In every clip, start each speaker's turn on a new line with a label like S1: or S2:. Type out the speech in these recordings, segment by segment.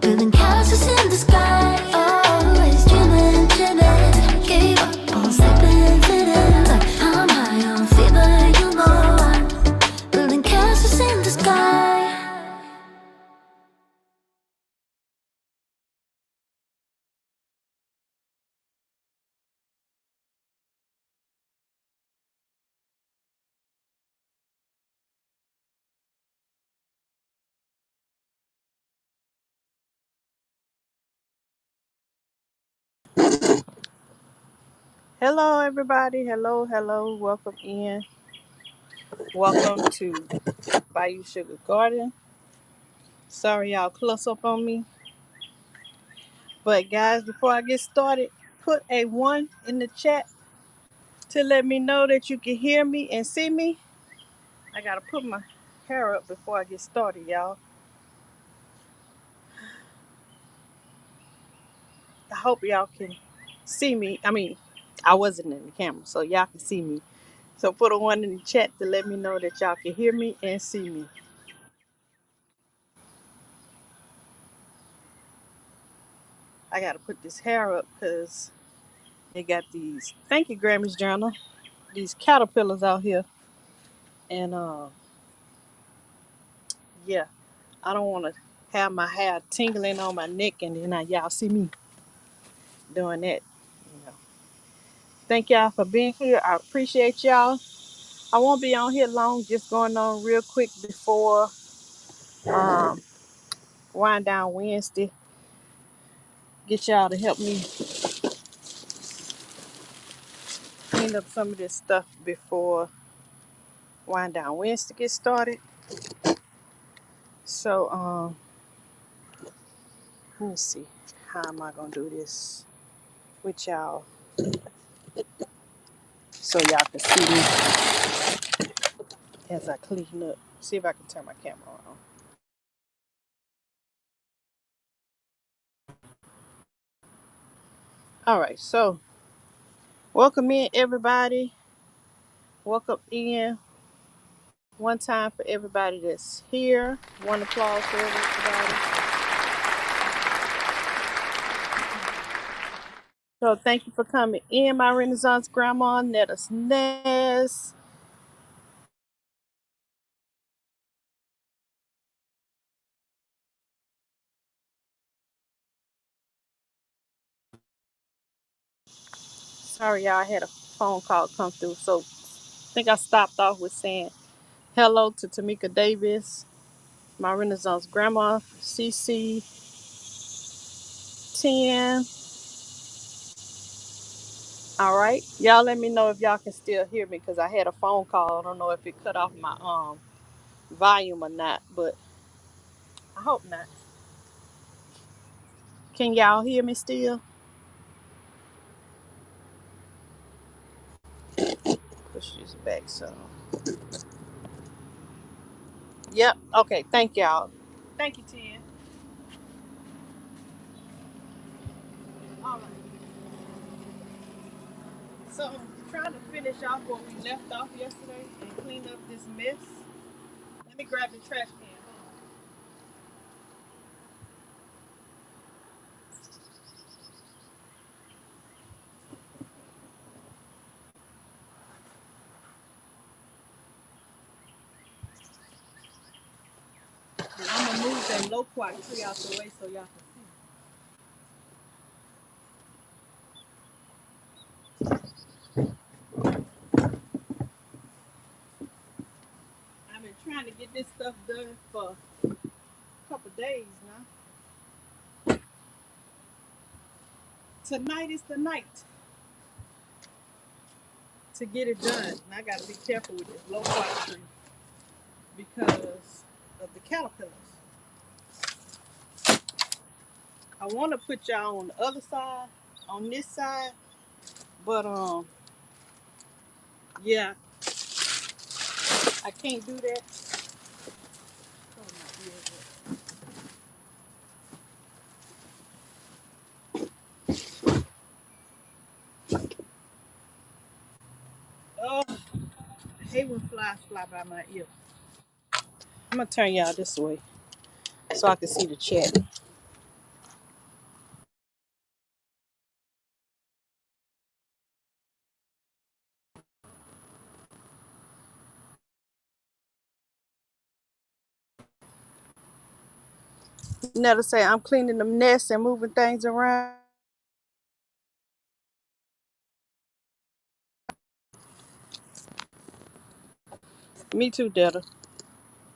S1: building castles in the sky. Always dreaming, dreaming. Gave up on sleeping, feeling like I'm high on fever. You know I'm building castles in the sky.
S2: Hello, everybody. Hello, hello. Welcome in. Welcome to Bayou Sugar Garden. Sorry, y'all close up on me. But, guys, before I get started, put a 1 in the chat to let me know that you can hear me and see me. I got to put my hair up before I get started, y'all. I hope y'all can see me. I wasn't in the camera, so y'all can see me. So, put a 1 in the chat to let me know that y'all can hear me and see me. I got to put this hair up because they got these, thank you, Grammys Journal, these caterpillars out here. And yeah, I don't want to have my hair tingling on my neck and then y'all see me doing that. You know. Thank y'all for being here. I appreciate y'all. I won't be on here long, just going on real quick before um, Wind Down Wednesday. Get y'all to help me clean up some of this stuff before Wind Down Wednesday gets started. So, let me see. How am I going to do this with y'all so y'all can see me as I clean up? See if I can turn my camera on. All right, so welcome in, everybody. Welcome in. One time for everybody that's here. One applause for everybody. So thank you for coming in, my Renaissance Grandma, Netta's Nest. Sorry, y'all, I had a phone call come through. So I think I stopped off with saying hello to Tamika Davis, my Renaissance Grandma, CC 10. All right. Y'all let me know if y'all can still hear me because I had a phone call. I don't know if it cut off my volume or not, but I hope not. Can y'all hear me still? Push this back so. Yep. Okay. Thank y'all. Thank you, Tim. All right. So trying to finish off what we left off yesterday and clean up this mess. Let me grab the trash can. I'm gonna move that loquat tree out the way so y'all can see. I've been trying to get this stuff done for a couple days now. Tonight is the night to get it done. And I gotta be careful with this loquat tree because of the caterpillars. I want to put y'all on the other side, on this side, but yeah, I can't do that. Oh, I hate when flies fly by my ear. I'm gonna turn y'all this way so I can see the chat. Netta say I'm cleaning them nests and moving things around. Me too, Detta.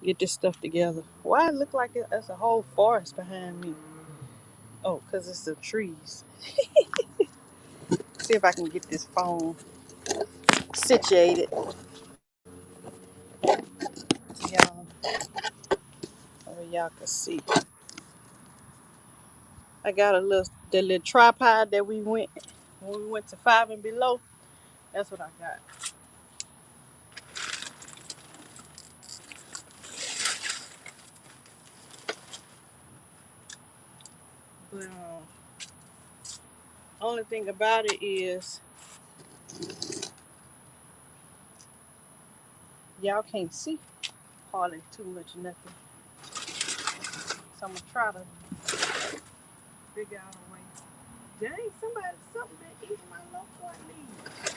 S2: Get this stuff together. Why it look like there's a whole forest behind me? Oh, because it's the trees. See if I can get this phone situated. Y'all, so y'all can see. I got the little tripod that we went when we went to Five and Below. That's what I got. But only thing about it is y'all can't see hardly too much nothing. So I'm gonna try to figure out a way. Dang, something been eating my loquat leaves.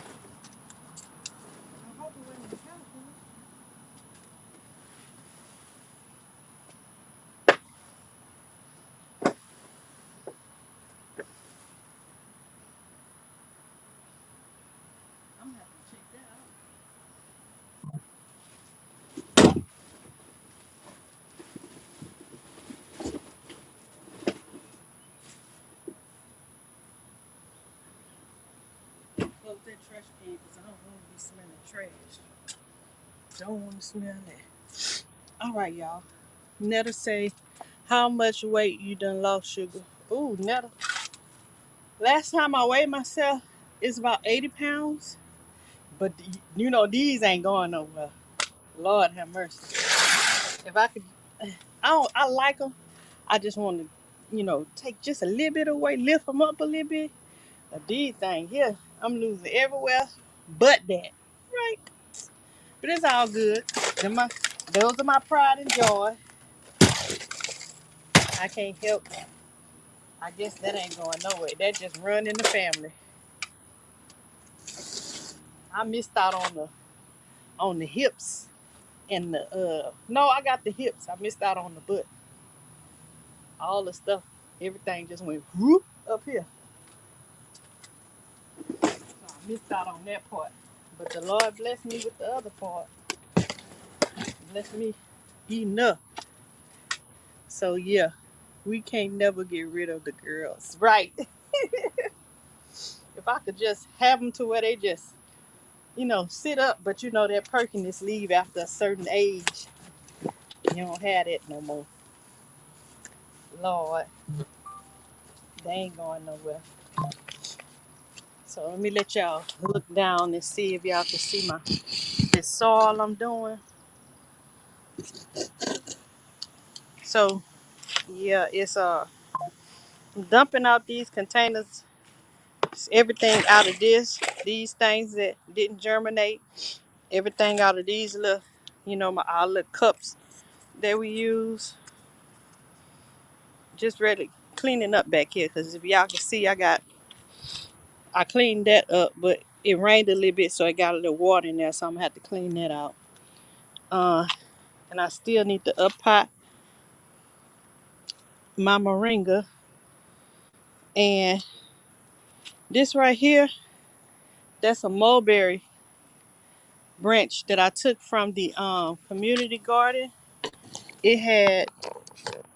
S2: I hope it wasn't the caterpillar. I'm gonna have to check that out. Close that trash can because I don't want to be smelling trash. Don't want to smell that. All right, y'all. Netta say, how much weight you done lost, sugar? Ooh, Netta. Last time I weighed myself, it's about 80 pounds. But you know, these ain't going nowhere. Lord have mercy. If I could, I like them. I just want to, take just a little bit of weight, lift them up a little bit. But these things here, I'm losing everywhere but that. Right. But it's all good. Those are my pride and joy. I can't help. I guess that ain't going nowhere. That just run in the family. I missed out on the hips and the no, I got the hips. I missed out on the butt. All the stuff, everything just went whoop up here. So I missed out on that part. But the Lord blessed me with the other part. Blessed me enough. So yeah, we can't never get rid of the girls. Right. If I could just have them to where they just, sit up, but that perkiness leave after a certain age. You don't have that no more. Lord, they ain't going nowhere. So let me let y'all look down and see if y'all can see this soil I'm doing. So yeah, it's dumping out these containers, everything out of these things that didn't germinate, everything out of these little, our little cups that we use. Just really cleaning up back here, because if y'all can see, I cleaned that up, but it rained a little bit, so it got a little water in there, so I'm gonna have to clean that out. And I still need to up pot my moringa. And this right here, that's a mulberry branch that I took from the community garden. It had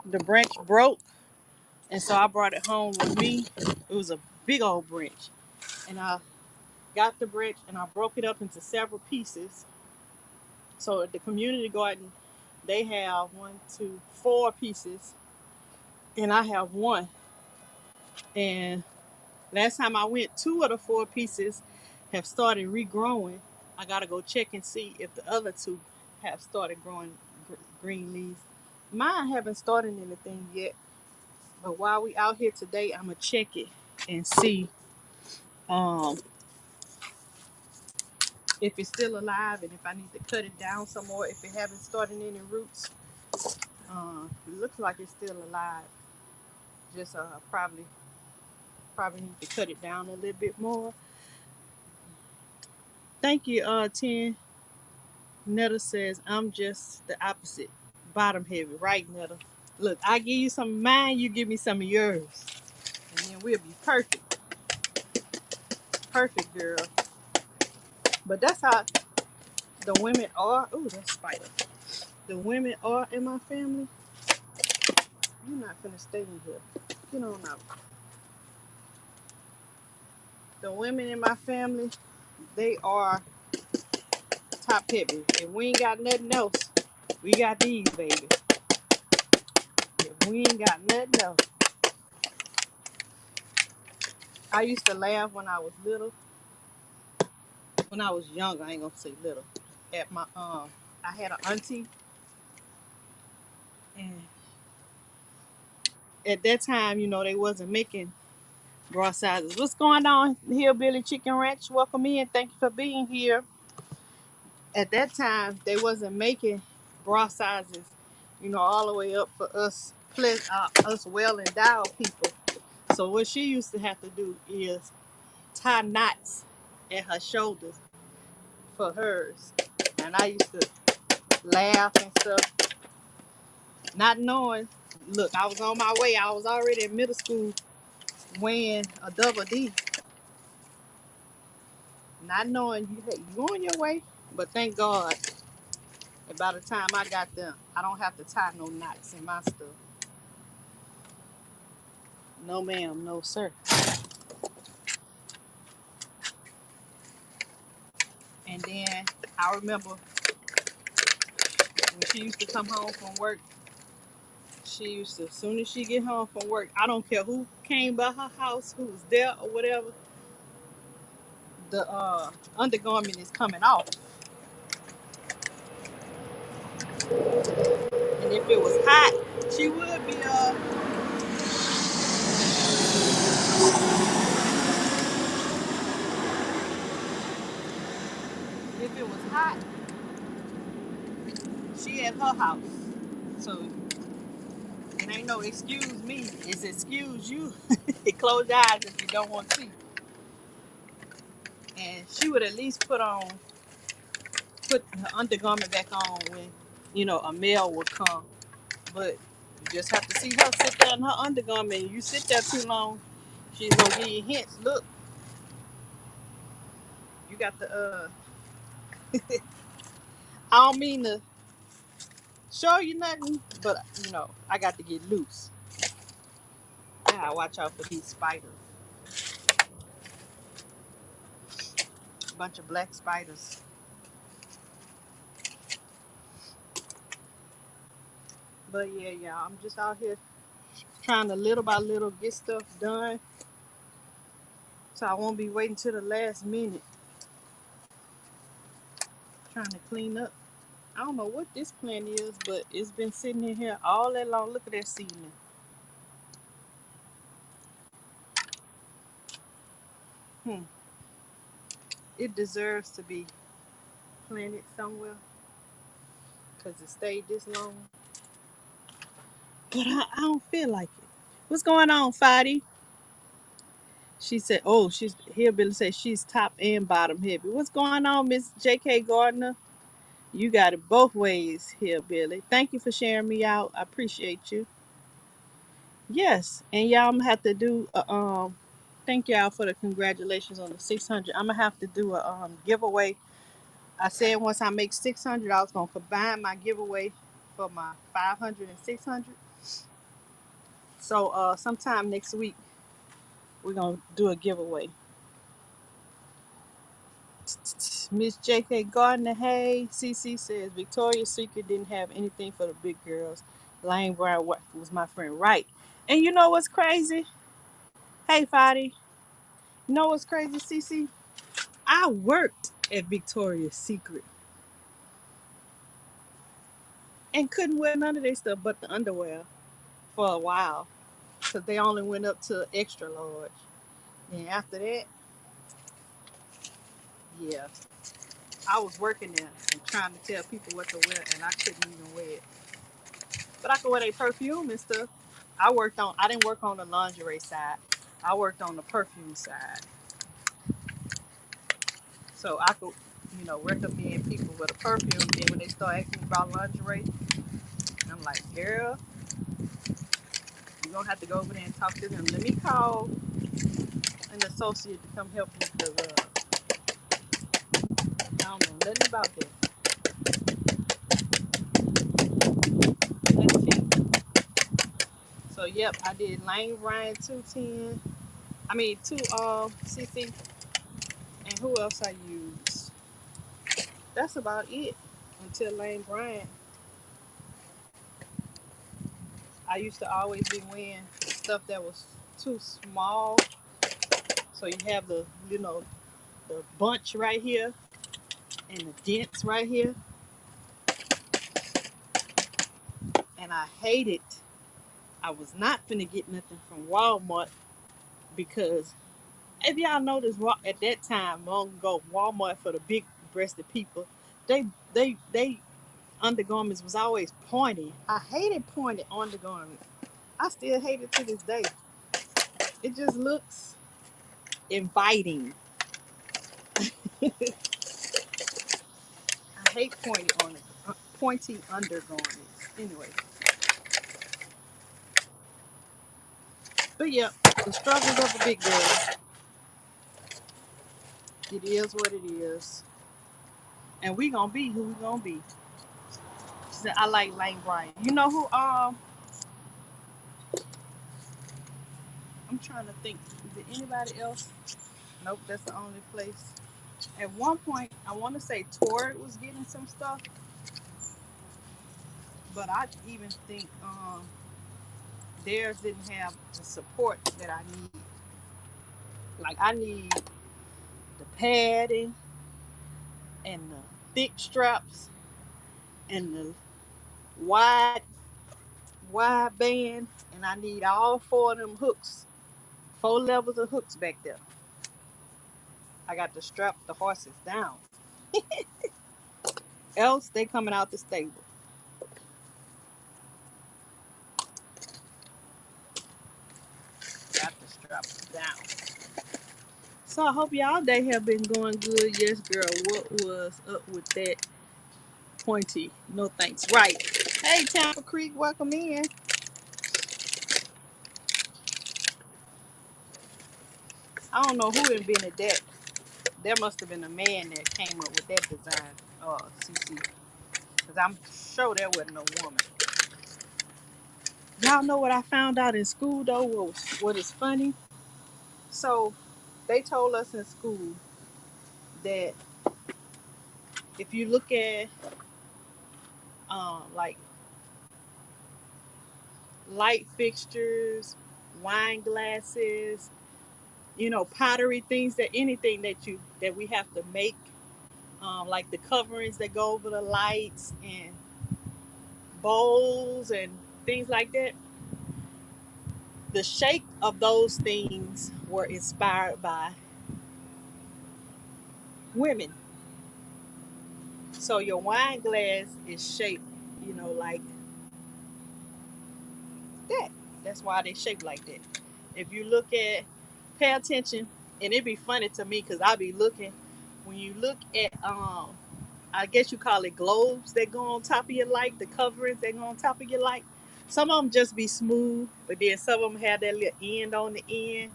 S2: the branch broke, and so I brought it home with me. It was a big old branch, and I got the branch and I broke it up into several pieces. So at the community garden, they have 4 pieces, and I have one. And last time I went, 2 of the 4 pieces have started regrowing. I gotta go check and see if the other 2 have started growing green leaves. Mine haven't started anything yet, but while we out here today, I'm gonna check it and see um, if it's still alive and if I need to cut it down some more. If it haven't started any roots, it looks like it's still alive. Just probably need to cut it down a little bit more. Thank you, 10. Netta says I'm just the opposite, bottom heavy, right, Netta? Look, I give you some of mine, you give me some of yours. And then we'll be perfect. Perfect, girl. But that's how the women are. Ooh, that spider. The women are in my family. You're not gonna stay in here. Get on out. The women in my family, they are top heavy. If we ain't got nothing else, we got these, baby. If we ain't got nothing else. I used to laugh when I was little. When I was young, I ain't gonna say little. At my I had an auntie, and at that time, you know, they wasn't making bra sizes. What's going on, Hillbilly Chicken Ranch? Welcome in. Thank you for being here. At that time, they wasn't making bra sizes, you know, all the way up for us, us well endowed people. So what she used to have to do is tie knots at her shoulders for hers. And I used to laugh and stuff, not knowing. Look, I was on my way. I was already in middle school weighing a double D, not knowing you on your way. But thank God, and by the time I got there, I don't have to tie no knots in my stuff. No, ma'am, no, sir. And then I remember when she used to come home from work, she used to, as soon as she get home from work, I don't care who came by her house, who was there or whatever, the undergarment is coming off. And if it was hot, she would be if it was hot, she at her house. So it ain't no excuse me, it's excuse you. Close your eyes if you don't want to see. And she would at least put her undergarment back on when, you know, a male would come. But you just have to see her sit there in her undergarment. You sit there too long, she's gonna give you hints. Look, you got the I don't mean to show you nothing, but you know, I got to get loose. Yeah, watch out for these spiders. A bunch of black spiders. But yeah, y'all, I'm just out here trying to little by little get stuff done. So I won't be waiting till the last minute trying to clean up. I don't know what this plant is, but it's been sitting in here all that long. Look at that seedling. It deserves to be planted somewhere because it stayed this long. But I don't feel like it. What's going on, Fadi? She said, oh, she's Hillbilly said she's top and bottom heavy. What's going on, Miss J.K. Gardner? You got it both ways, Hillbilly. Thank you for sharing me out. I appreciate you. Yes, and y'all, I'm gonna have to do thank y'all for the congratulations on the 600. I'm gonna have to do a giveaway. I said once I make 600, I was gonna combine my giveaway for my 500 and 600. So sometime next week we're gonna do a giveaway. Miss J.K. Gardner, hey, CC says Victoria's Secret didn't have anything for the big girls. Lane Brown was my friend, right? And you know what's crazy? Hey, Fadi, you know what's crazy, CC? I worked at Victoria's Secret and couldn't wear none of their stuff but the underwear for a while because they only went up to extra large. And after that, yeah, I was working there and trying to tell people what to wear, and I couldn't even wear it. But I could wear their perfume and stuff. I didn't work on the lingerie side. I worked on the perfume side. So I could, you know, recommend people with a perfume. Then when they start asking me about lingerie, I'm like, girl, gonna have to go over there and talk to them. Let me call an associate to come help me because I don't know nothing about that. Let's see. So yep, I did Lane Bryant 210. I mean 2 CC, and who else I used? That's about it until Lane Bryant. I used to always be wearing stuff that was too small. So you have the the bunch right here and the dents right here. And I hated. I was not finna get nothing from Walmart because if y'all noticed at that time long ago, Walmart for the big breasted people, they undergarments was always pointy. I hated pointed undergarments. I still hate it to this day. It just looks inviting. I hate pointy undergarments. Anyway, but yeah, the struggles of a big girl. It is what it is, and we gonna be who we gonna be. She said, I like Lane Bryant. You know who? I'm trying to think. Is it anybody else? Nope, that's the only place. At one point, I want to say Torrid was getting some stuff, but I even think theirs didn't have the support that I need. Like I need the padding and the thick straps and the wide band, and I need all 4 of them hooks, 4 levels of hooks back there. I got to strap the horses down. Else they coming out the stable. Got to strap them down. So I hope y'all day have been going good. Yes, girl. What was up with that pointy? No thanks. Right. Hey, Tampa Creek, welcome in. I don't know who invented that. There must have been a man that came up with that design, CC. Because I'm sure there wasn't no woman. Y'all know what I found out in school, though? What is funny? So, they told us in school that if you look at, like, light fixtures, wine glasses, pottery things, anything that we have to make, like the coverings that go over the lights and bowls and things like that. The shape of those things were inspired by women. So your wine glass is shaped, like that. That's why they shaped like that. If you pay attention, and it'd be funny to me because I'll be looking. When you look at, I guess you call it globes that go on top of your light, the coverings that go on top of your light. Some of them just be smooth, but then some of them have that little end on the end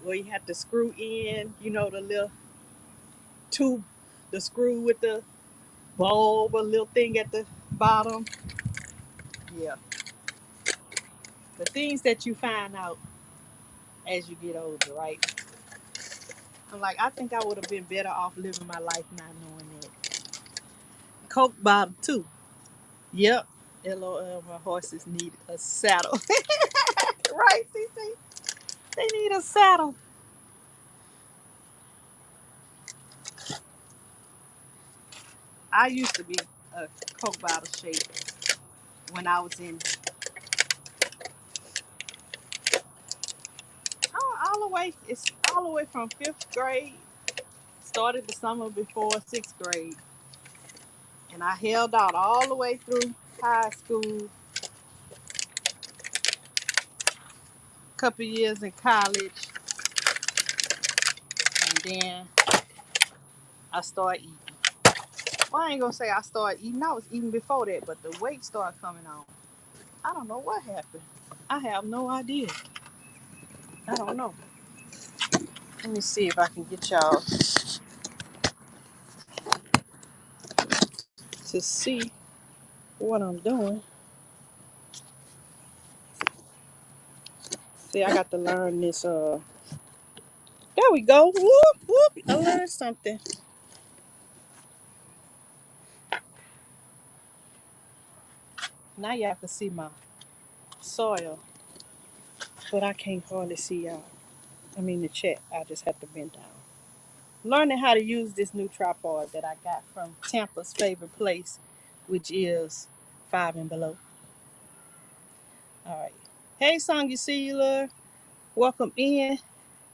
S2: where you have to screw in, the little tube, the screw with the bulb, a little thing at the bottom. Yeah. The things that you find out as you get older, right? I'm like, I think I would have been better off living my life not knowing that. Coke bottle too. Yep. LOL, my horses need a saddle. Right, CC? They need a saddle. I used to be a Coke bottle shape when I was in it's all the way from 5th grade. Started the summer before 6th grade. And I held out all the way through high school, a couple years in college, and then I started eating. Well, I ain't gonna say I started eating. I was eating before that, but the weight started coming on. I don't know what happened. I have no idea. I don't know. Let me see if I can get y'all to see what I'm doing. See, I got to learn this. There we go. Whoop, whoop. I learned something. Now y'all can see my soil, but I can't hardly see y'all. I mean, the chat. I just have to bend down. Learning how to use this new tripod that I got from Tampa's favorite place, which is Five and Below. All right. Hey, Song, you see you, love. Welcome in.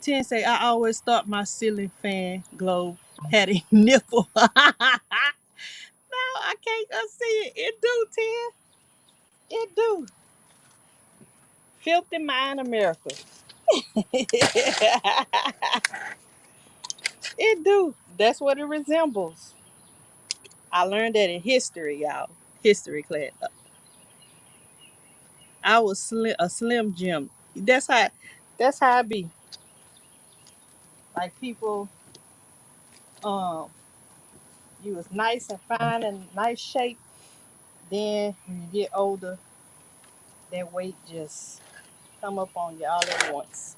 S2: 10 say, I always thought my ceiling fan globe had a nipple. No, I can't unsee it. It do, 10. It do. Filthy mind America. It do. That's what it resembles. I learned that in history, y'all. History class. I was a slim Jim. That's how I be. Like people, um, you was nice and fine and nice shape. Then when you get older, that weight just come up on you all at once.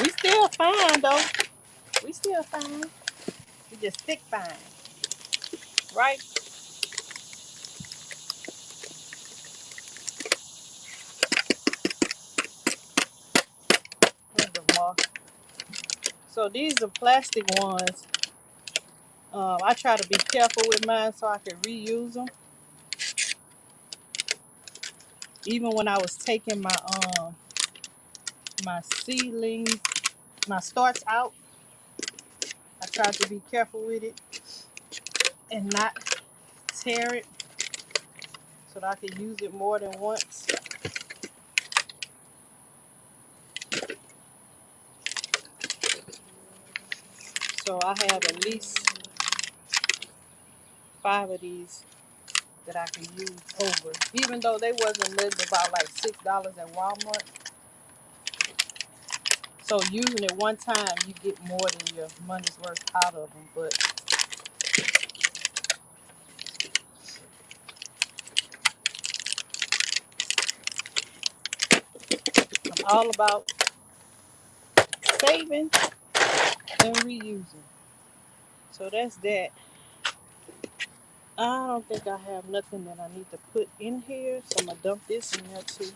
S2: We still fine though. We still fine. We just thick fine, right? Here's the more. So these are plastic ones. I try to be careful with mine so I can reuse them. Even when I was taking my seedlings, my starts out, I tried to be careful with it and not tear it so that I could use it more than once. So I have at least 5 of these that I can use over. Even though they wasn't little, about like $6 at Walmart. So using it one time, you get more than your money's worth out of them. But I'm all about saving and reusing. So that's that. I don't think I have nothing that I need to put in here, so I'm gonna dump this in there too.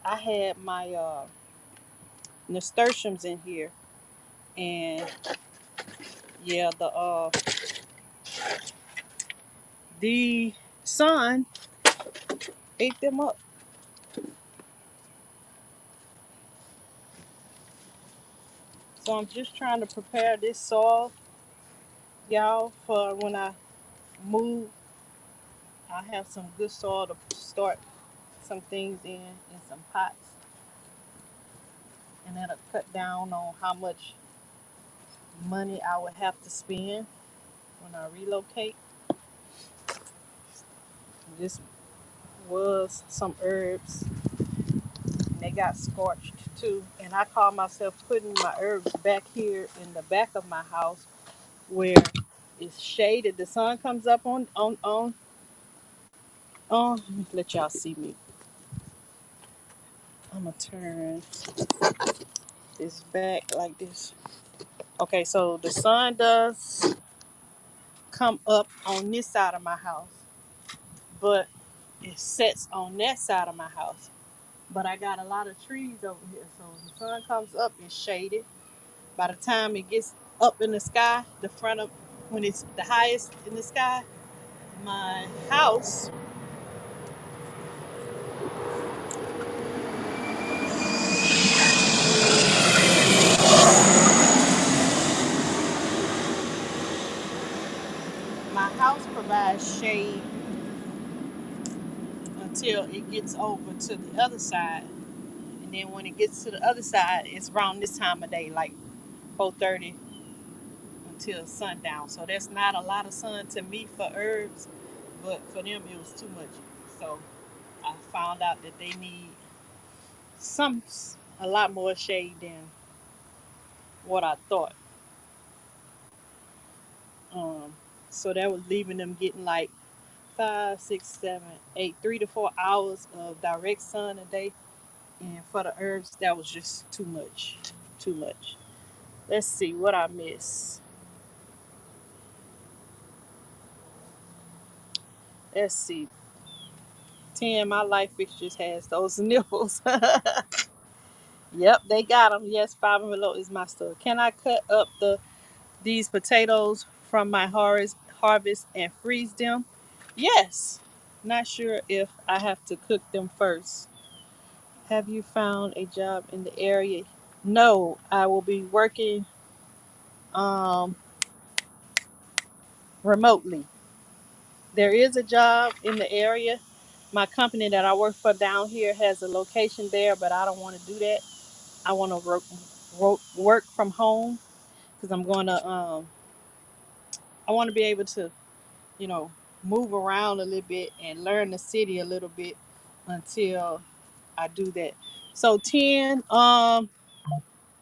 S2: I had my nasturtiums in here, and yeah, the sun ate them up. So I'm just trying to prepare this soil, y'all, for when I move. I have some good soil to start some things in some pots, and that'll cut down on how much money I would have to spend when I relocate. This was some herbs, and they got scorched too. And I call myself putting my herbs back here in the back of my house where it's shaded. The sun comes up on. Let y'all see me. I'm gonna turn this back like this. Okay, so the sun does come up on this side of my house, but it sets on that side of my house. But I got a lot of trees over here, so when the sun comes up, it's shaded. By the time it gets up in the sky, the front of when it's the highest in the sky, my house my house provides shade until it gets over to the other side. And then when it gets to the other side, it's around this time of day, like 4:30 until sundown. So that's not a lot of sun to me for herbs, but for them it was too much. So I found out that they need some a lot more shade than what I thought. Um, so that was leaving them getting like 5, 6, 7, 8, 3 to 4 hours of direct sun a day. And for the herbs, that was just too much. Too much. Let's see what I miss. Let's see. 10, my life fixtures has those nipples. Yep, they got them. Yes, 5 and below is my store. Can I cut up these potatoes from my harvest and freeze them? Yes. Not sure if I have to cook them first. Have you found a job in the area? No, I will be working um, remotely. There is a job in the area. My company that I work for down here has a location there, but I don't want to do that. I want to work from home because I want to be able to, you know, move around a little bit and learn the city a little bit until I do that. So 10,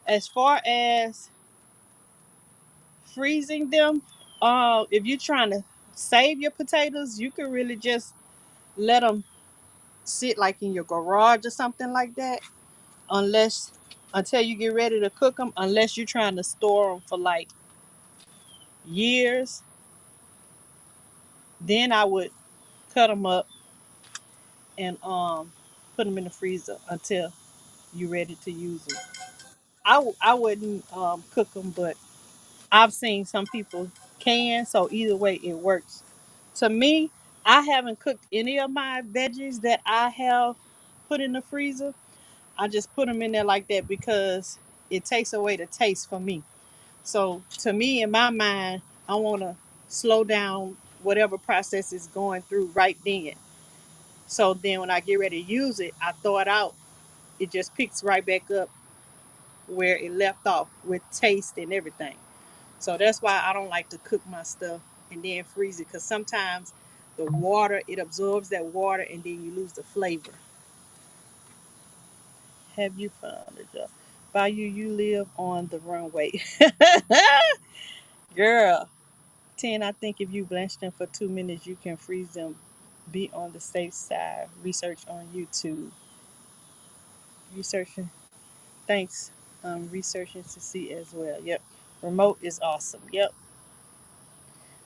S2: as far as freezing them, if you're trying to save your potatoes, you can really just let them sit like in your garage or something like that, unless until you get ready to cook them. Unless you're trying to store them for like years, then I would cut them up and put them in the freezer until you're ready to use them. I wouldn't cook them, but I've seen some people can, so either way it works. To me, I haven't cooked any of my veggies that I have put in the freezer. I just put them in there like that because it takes away the taste for me. So to me, in my mind, I want to slow down whatever process is going through right then. So then when I get ready to use it, I throw it out. It just picks right back up where it left off with taste and everything. So that's why I don't like to cook my stuff and then freeze it because sometimes the water, it absorbs that water and then you lose the flavor. Have you found a job? Bayou, you live on the runway. Girl, 10, I think if you blanch them for 2 minutes, you can freeze them. Be on the safe side. Research on YouTube. Researching. Thanks. Researching to see as well. Yep. Remote is awesome. Yep.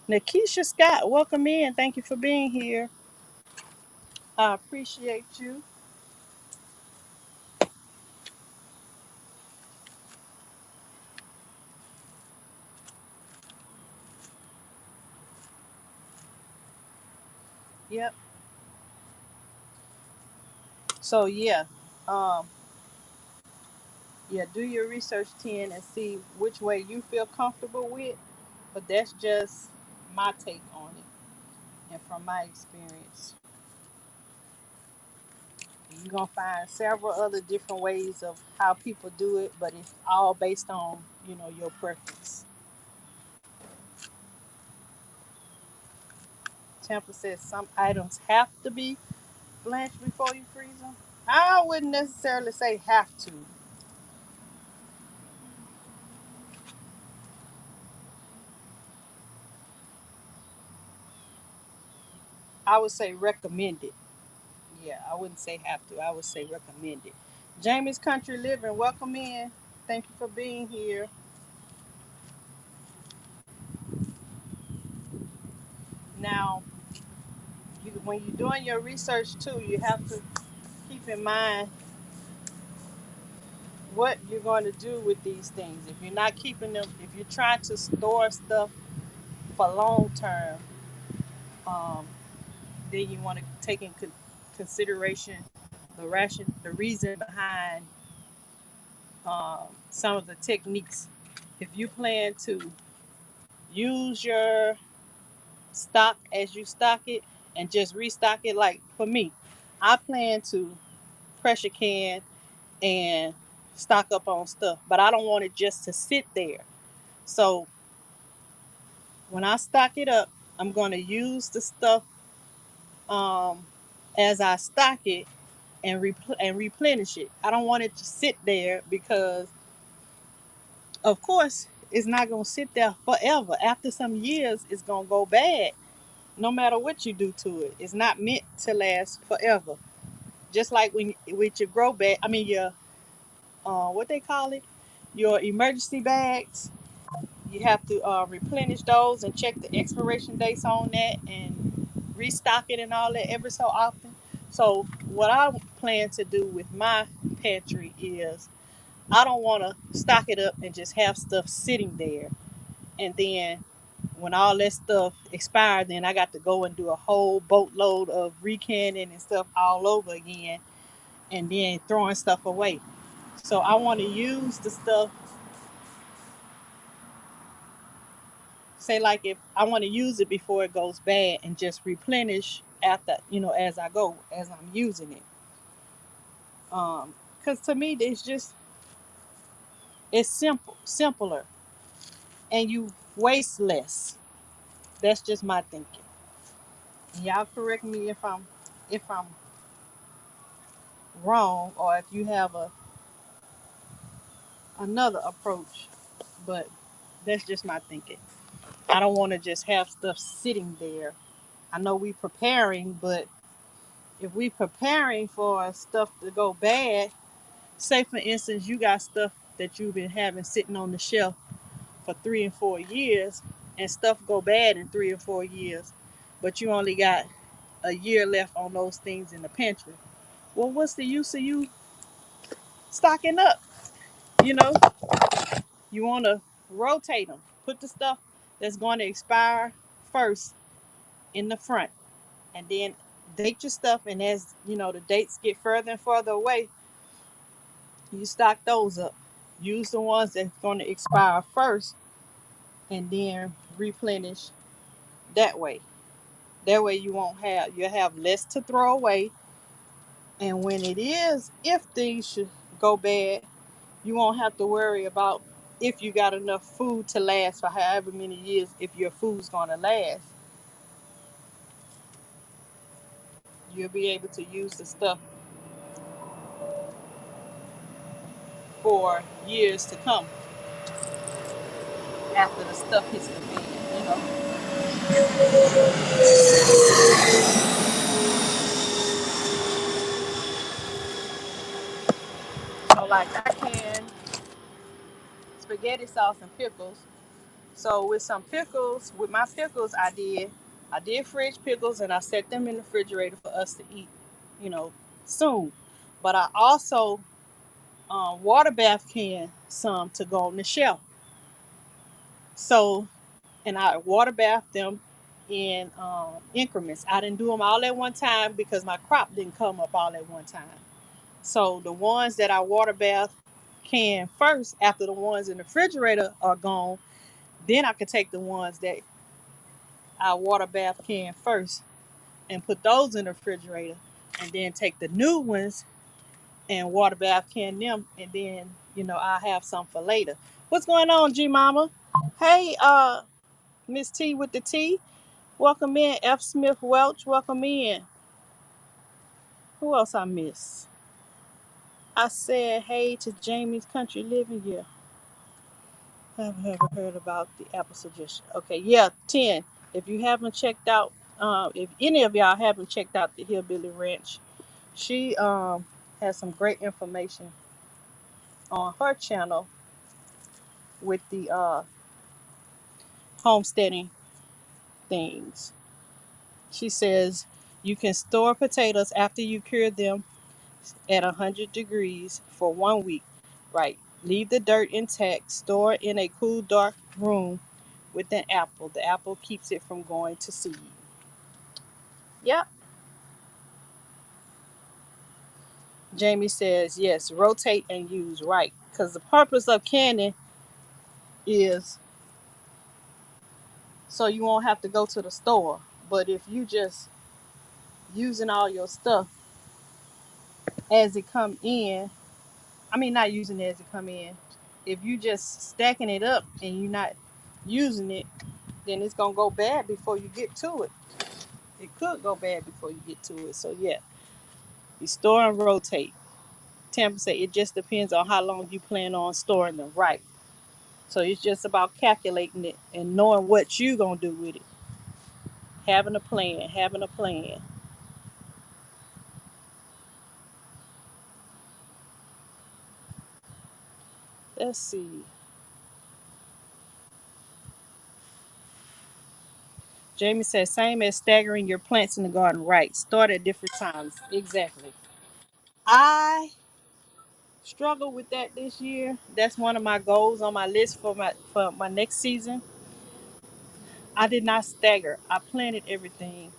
S2: Nakisha Scott, welcome in. Thank you for being here. I appreciate you. Yep. So yeah. Um, yeah, do your research 10 and see which way you feel comfortable with. But that's just my take on it and from my experience. You're gonna find several other different ways of how people do it, but it's all based on, your preference. Tampa says some items have to be blanched before you freeze them. I wouldn't necessarily say have to. I would say recommended. Yeah, I wouldn't say have to. I would say recommended. Jamie's Country Living, welcome in. Thank you for being here. Now, when you're doing your research too, you have to keep in mind what you're going to do with these things. If you're not keeping them, if you're trying to store stuff for long term, um, then you want to take in consideration the reason behind some of the techniques. If you plan to use your stock as you stock it and just restock it, like for me, I plan to pressure can and stock up on stuff, but I don't want it just to sit there. So when I stock it up, I'm going to use the stuff um, as I stock it, and replenish it. I don't want it to sit there because, of course, it's not gonna sit there forever. After some years, it's gonna go bad. No matter what you do to it, it's not meant to last forever. Just like when with your grow bag, I mean your what they call it, your emergency bags. You have to replenish those and check the expiration dates on that and restock it and all that every so often. So what I plan to do with my pantry is I don't want to stock it up and just have stuff sitting there, and then when all that stuff expired, then I got to go and do a whole boatload of recanning and stuff all over again, and then throwing stuff away. So I want to use the stuff. Say like if I want to use it before it goes bad and just replenish after, as I go, as I'm using it. Because to me it's simpler, and you waste less. That's just my thinking. Y'all correct me if I'm wrong, or if you have another approach, but that's just my thinking. I don't want to just have stuff sitting there. I know we preparing, but if we preparing for stuff to go bad, say for instance you got stuff that you've been having sitting on the shelf for 3 and 4 years, and stuff go bad in 3 and 4 years, but you only got a year left on those things in the pantry. Well, what's the use of you stocking up? You know, you want to rotate them. Put the stuff that's going to expire first in the front, and then date your stuff. And as the dates get further and further away, you stock those up. Use the ones that's going to expire first, and then replenish that way. That way you'll have less to throw away. And when it is, if things should go bad, you won't have to worry about if you got enough food to last for however many years, if your food's going to last. You'll be able to use the stuff for years to come after the stuff hits the fan. So like I can spaghetti sauce and pickles. So with my pickles, I did fridge pickles, and I set them in the refrigerator for us to eat, you know, soon. But I also water bath can some to go on the shelf. So, and I water bath them in increments. I didn't do them all at one time because my crop didn't come up all at one time. So the ones that I water bath can first, after the ones in the refrigerator are gone, then I could take the ones that I water bath can first and put those in the refrigerator, and then take the new ones and water bath can them, and then I have some for later. What's going on, G Mama? Hey, Miss T with the T. Welcome in. F. Smith Welch. Welcome in. Who else I miss? I said hey to Jamie's Country Living. Yeah, I've never heard about the apple suggestion. Okay, yeah, 10. If you haven't checked out, if any of y'all haven't checked out the Hillbilly Ranch, she has some great information on her channel with the homesteading things. She says you can store potatoes after you cure them at 100 degrees for 1 week. Right. Leave the dirt intact. Store in a cool, dark room with an apple. The apple keeps it from going to seed. Yep. Jamie says yes. Rotate and use. Right. Because the purpose of canning is so you won't have to go to the store. But if you just using all your stuff as it come in, I mean not using it as it come in. If you just stacking it up and you're not using it, then it's gonna go bad before you get to it. It could go bad before you get to it. So yeah, You store and rotate. 10%. It just depends on how long you plan on storing them, right? So it's just about calculating it and knowing what you're gonna do with it. Having a plan, having a plan. Let's see. Jamie says same as staggering your plants in the garden, right? Start at different times. Exactly. I struggle with that this year. That's one of my goals on my list for my next season. I did not stagger. I planted everything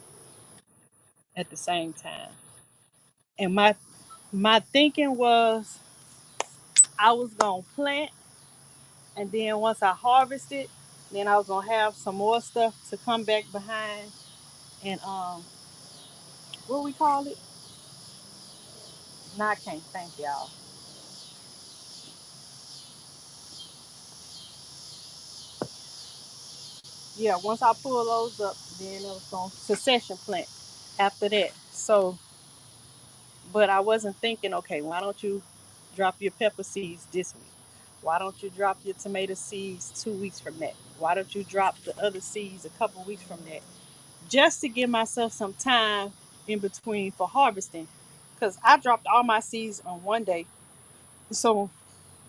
S2: at the same time. And my thinking was I was gonna plant, and then once I harvested, then I was gonna have some more stuff to come back behind and what we call it? No, I can't thank y'all. Yeah, once I pull those up, then it was gonna succession plant after that. So, but I wasn't thinking, okay, why don't you drop your pepper seeds this week? Why don't you drop your tomato seeds 2 weeks from that? Why don't you drop the other seeds a couple weeks from that? Just to give myself some time in between for harvesting. Because I dropped all my seeds on one day. So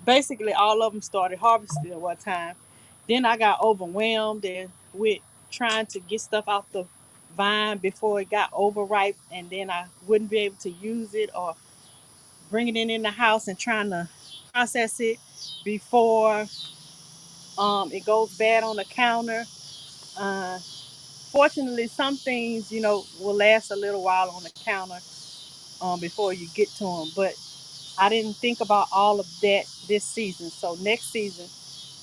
S2: basically, all of them started harvesting at one time. Then I got overwhelmed and with trying to get stuff out the vine before it got overripe, and then I wouldn't be able to use it or bringing it in the house and trying to process it before it goes bad on the counter. Uh, Fortunately, some things, will last a little while on the counter before you get to them. But I didn't think about all of that this season. So next season,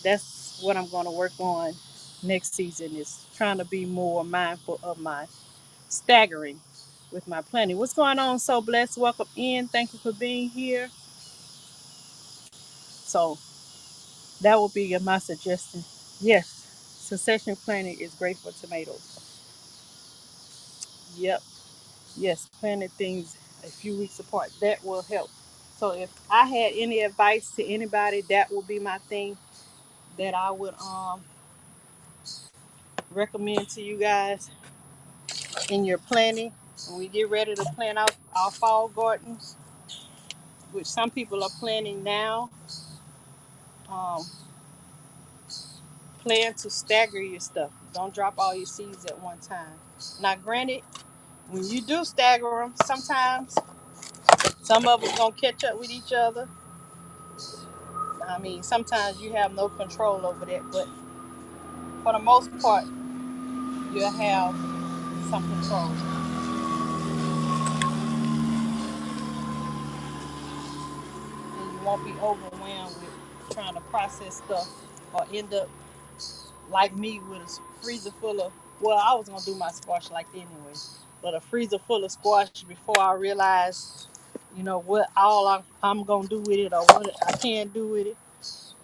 S2: that's what I'm going to work on next season is trying to be more mindful of my staggering with my planning. What's going on? So blessed. Welcome in. Thank you for being here. So that will be my suggestion. Yes, succession planning is great for tomatoes. Yep. Yes, planting things a few weeks apart. That will help. So if I had any advice to anybody, that would be my thing that I would recommend to you guys in your planning. When we get ready to plant out our fall gardens, which some people are planting now, um, plan to stagger your stuff. Don't drop all your seeds at one time. Now, granted, when you do stagger them, sometimes some of them gonna catch up with each other. I mean, sometimes you have no control over that, but for the most part, you'll have some control. And you won't be overwhelmed with trying to process stuff or end up like me with a freezer full of, well, I was going to do my squash like that anyway, but a freezer full of squash before I realized, what all I'm going to do with it or what I can do with it.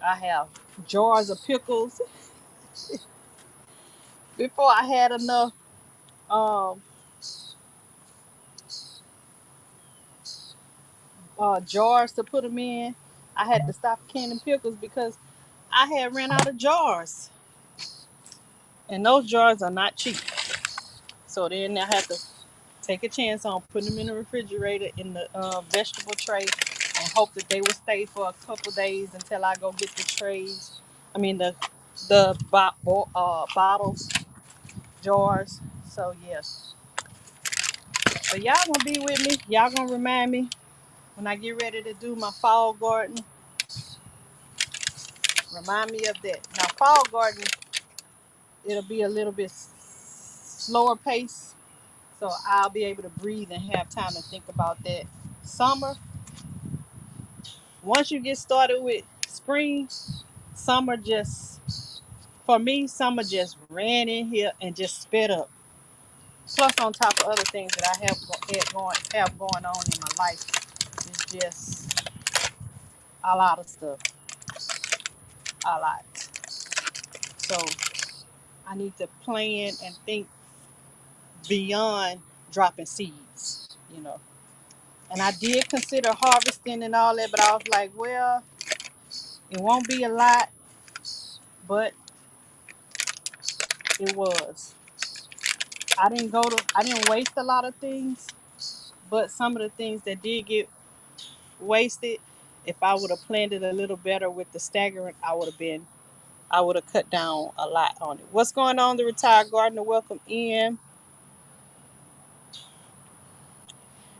S2: I have jars of pickles before I had enough um, jars to put them in. I had to stop canning pickles because I had ran out of jars, and those jars are not cheap. So then I had to take a chance on putting them in the refrigerator in the vegetable tray and hope that they would stay for a couple days until I go get the trays. I mean the bottles, jars. So yes, but y'all gonna be with me. Y'all gonna remind me when I get ready to do my fall garden. Remind me of that. Now fall garden, it'll be a little bit slower pace, so I'll be able to breathe and have time to think about that. Summer, once you get started with spring, summer just, for me, summer just ran in here and just sped up. Plus, on top of other things that I have going on in my life, it's just a lot of stuff, a lot. So I need to plan and think beyond dropping seeds, And I did consider harvesting and all that, but I was like, well, it won't be a lot, but it was. I didn't waste a lot of things, but some of the things that did get wasted, if I would have planned it a little better with the staggering, I would have cut down a lot on it. What's going on, the retired gardener? Welcome in.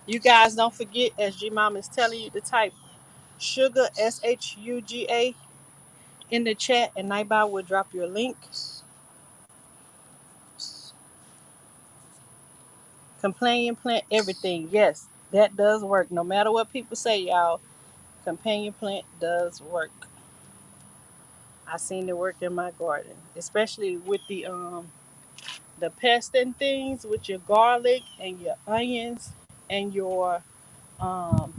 S2: You guys don't forget, as G Mom is telling you, to type sugar SHUGA in the chat, and Nightbot will drop your link. Companion plant everything. Yes, that does work. No matter what people say, y'all, companion plant does work. I seen it work in my garden, especially with the pest and things, with your garlic and your onions and your um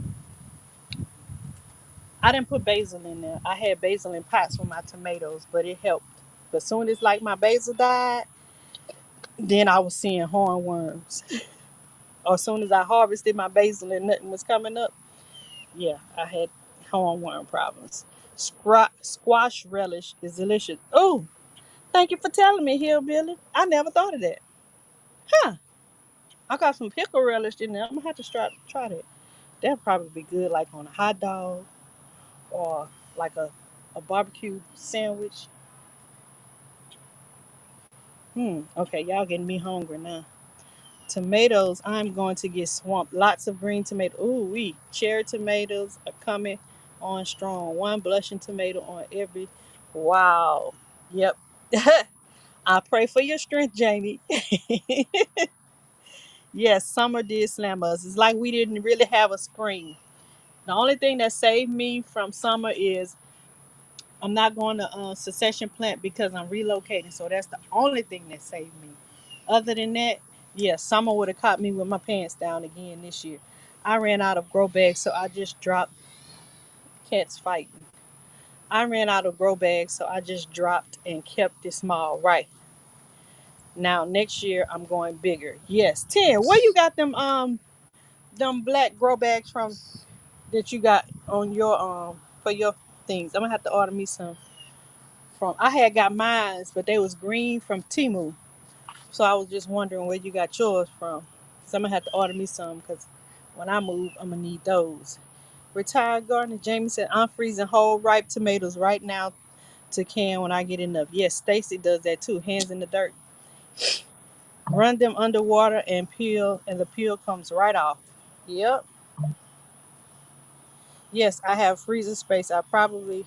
S2: I didn't put basil in there. I had basil in pots for my tomatoes, but it helped. But soon as like my basil died, then I was seeing hornworms. Or as soon as I harvested my basil and nothing was coming up, yeah, I had hornworm problems. Squash relish is delicious. Oh, thank you for telling me, Hillbilly. I never thought of that. Huh. I got some pickle relish in there. I'm gonna have to try that. That'd probably be good like on a hot dog or like a barbecue sandwich. Okay, y'all getting me hungry now. Tomatoes, I'm going to get swamped. Lots of green tomato. Ooh, cherry tomatoes are coming on strong. One blushing tomato on every. Wow. Yep. I pray for your strength, Jamie. Yes, summer did slam us. It's like we didn't really have a spring. The only thing that saved me from summer is I'm not going to succession plant because I'm relocating. So that's the only thing that saved me. Other than that, yeah, summer would have caught me with my pants down again this year. I ran out of grow bags, so I just dropped cats fighting. I ran out of grow bags, so I just dropped and kept it small. Right now, next year I'm going bigger. Yes, 10. Where you got them black grow bags from that you got on your for your things? I'm gonna have to order me some from. I had got mines, but they was green from Timu. So I was just wondering where you got yours from. So I'm gonna have to order me some because when I move, I'm gonna need those. Retired gardener Jamie said, "I'm freezing whole ripe tomatoes right now to can when I get enough." Yes, Stacy does that too. Hands in the dirt. Run them underwater and peel, and the peel comes right off. Yep. Yes, I have freezer space. I probably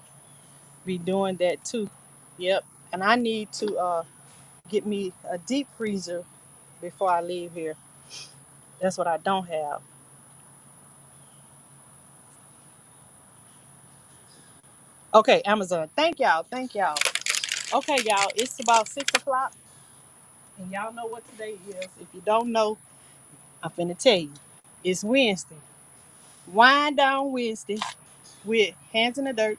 S2: be doing that too. Yep. And I need to get me a deep freezer before I leave here. That's what I don't have. Okay, Amazon. Thank y'all. Thank y'all. Okay, y'all. It's about 6 o'clock, and y'all know what today is. If you don't know, I'm finna tell you. It's Wednesday. Wind down Wednesday with Hands in the Dirt,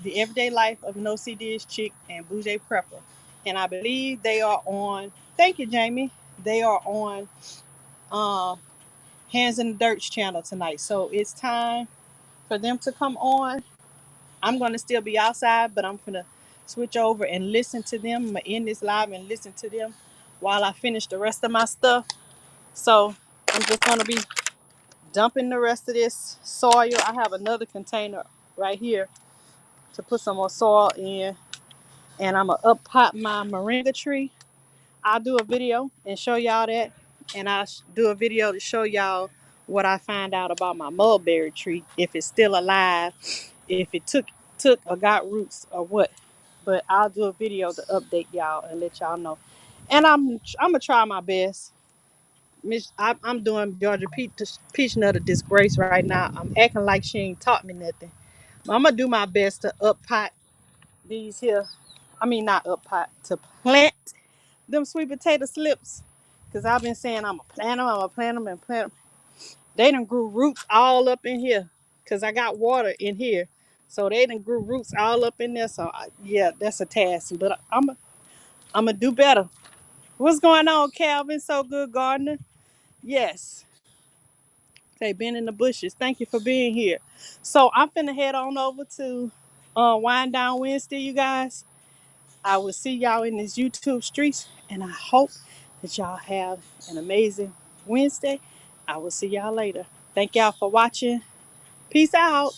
S2: The Everyday Life of No CD's Chick, and Bougie Prepper. And I believe they are on. Thank you, Jamie. They are on uh, Hands in the Dirt's channel tonight. So it's time for them to come on. I'm gonna still be outside, but I'm gonna switch over and listen to them. I'm gonna end this live and listen to them while I finish the rest of my stuff. So I'm just gonna be dumping the rest of this soil. I have another container right here to put some more soil in, and I'm gonna up pot my moringa tree. I'll do a video and show y'all that, and I'll do a video to show y'all what I find out about my mulberry tree, if it's still alive, if it took or got roots or what. But I'll do a video to update y'all and let y'all know. And I'm gonna try my best. I'm doing Georgia Peach Nutter disgrace right now. I'm acting like she ain't taught me nothing. But I'm gonna do my best to up pot these here. I mean not up pot, to plant them sweet potato slips. Cause I've been saying I'm gonna plant them and plant them. They done grew roots all up in here. Cause I got water in here. So they done grew roots all up in there. So yeah, that's a task. But I'm gonna do better. What's going on, Calvin? So good, gardener. Yes. Okay, been in the bushes. Thank you for being here. So I'm finna head on over to Wind Down Wednesday, you guys. I will see y'all in this YouTube streets, and I hope that y'all have an amazing Wednesday. I will see y'all later. Thank y'all for watching. Peace out.